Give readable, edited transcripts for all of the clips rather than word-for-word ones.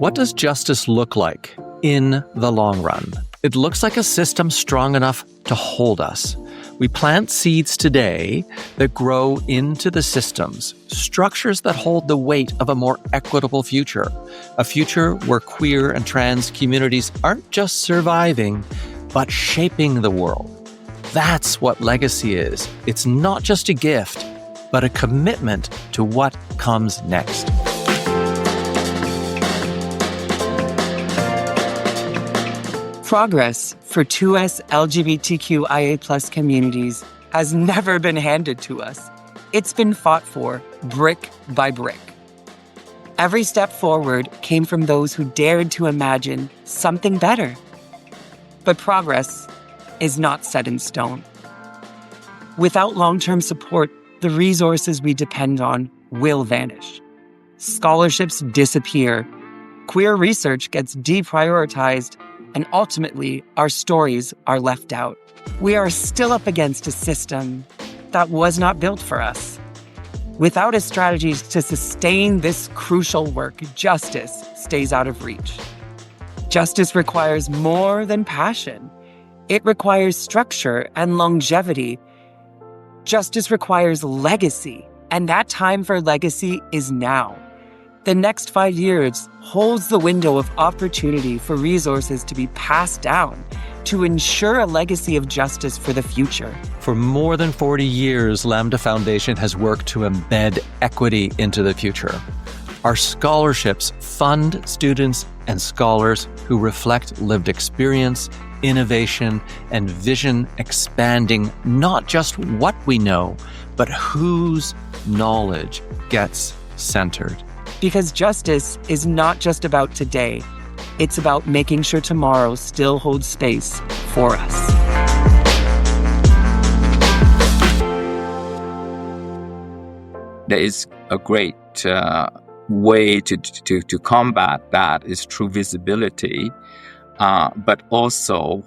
What does justice look like in the long run? It looks like a system strong enough to hold us. We plant seeds today that grow into the systems, structures that hold the weight of a more equitable future, a future where queer and trans communities aren't just surviving, but shaping the world. That's what legacy is. It's not just a gift, but a commitment to what comes next. Progress for 2S LGBTQIA+ communities has never been handed to us. It's been fought for brick by brick. Every step forward came from those who dared to imagine something better. But progress is not set in stone. Without long-term support, the resources we depend on will vanish. Scholarships disappear, queer research gets deprioritized, and ultimately, our stories are left out. We are still up against a system that was not built for us. Without a strategy to sustain this crucial work, justice stays out of reach. Justice requires more than passion. It requires structure and longevity. Justice requires legacy, and that time for legacy is now. The next 5 years holds the window of opportunity for resources to be passed down to ensure a legacy of justice for the future. For more than 40 years, Lambda Foundation has worked to embed equity into the future. Our scholarships fund students and scholars who reflect lived experience, innovation, and vision, expanding not just what we know, but whose knowledge gets centered. Because justice is not just about today. It's about making sure tomorrow still holds space for us. There is a great way to combat that is through visibility, but also,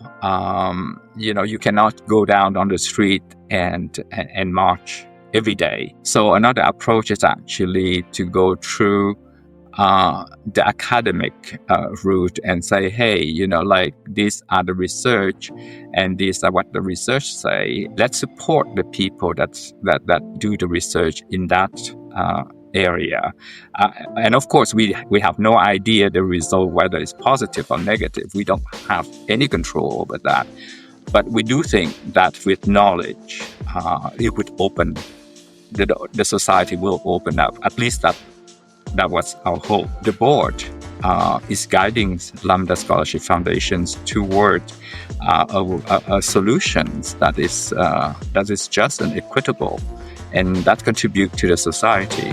you cannot go down on the street and march every day. So another approach is actually to go through the academic route and say, hey, these are the research and these are what the research say. Let's support the people that do the research in that area. And of course, we have no idea the result, whether it's positive or negative. We don't have any control over that. But we do think that with knowledge, it would open, the society will open up. At least that was our hope. The board is guiding Lambda Scholarship Foundations toward a solutions that is just and equitable, and that contribute to the society.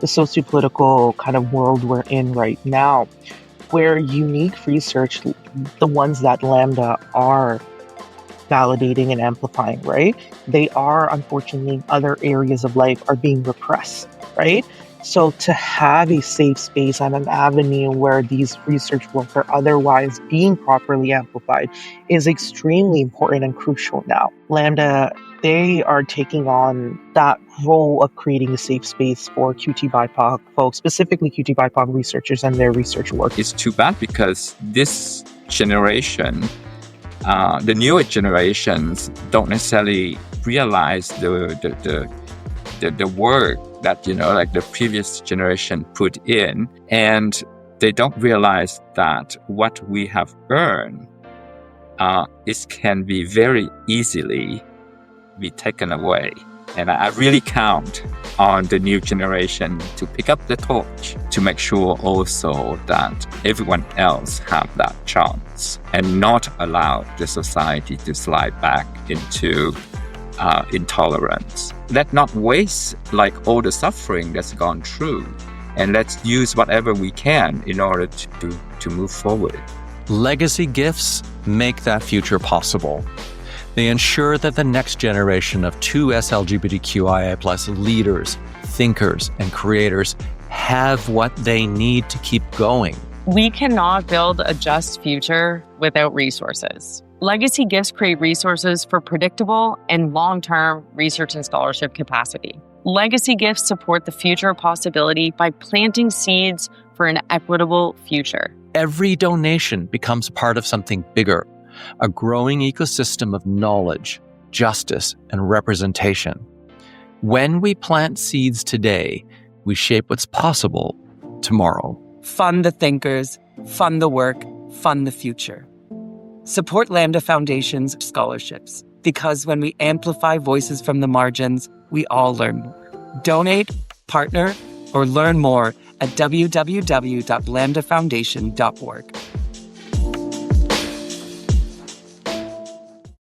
The sociopolitical kind of world we're in right now, where unique research, the ones that Lambda are validating and amplifying, right? They are, unfortunately, other areas of life are being repressed, right? So to have a safe space and an avenue where these research work are otherwise being properly amplified is extremely important and crucial now. Lambda, they are taking on that role of creating a safe space for QTBIPOC folks, specifically QTBIPOC researchers and their research work. It's too bad because this generation, the newer generations, don't necessarily realize the work that the previous generation put in, and they don't realize that what we have earned can be very easily be taken away. And I really count on the new generation to pick up the torch to make sure also that everyone else have that chance and not allow the society to slide back into intolerance. Let's not waste all the suffering that's gone through, and let's use whatever we can in order to move forward. Legacy gifts make that future possible. They ensure that the next generation of 2S LGBTQIA+ leaders, thinkers, and creators have what they need to keep going. We cannot build a just future without resources. Legacy gifts create resources for predictable and long-term research and scholarship capacity. Legacy gifts support the future of possibility by planting seeds for an equitable future. Every donation becomes part of something bigger, a growing ecosystem of knowledge, justice, and representation. When we plant seeds today, we shape what's possible tomorrow. Fund the thinkers, fund the work, fund the future. Support Lambda Foundation's scholarships, because when we amplify voices from the margins, we all learn more. Donate, partner, or learn more at www.lambdafoundation.org.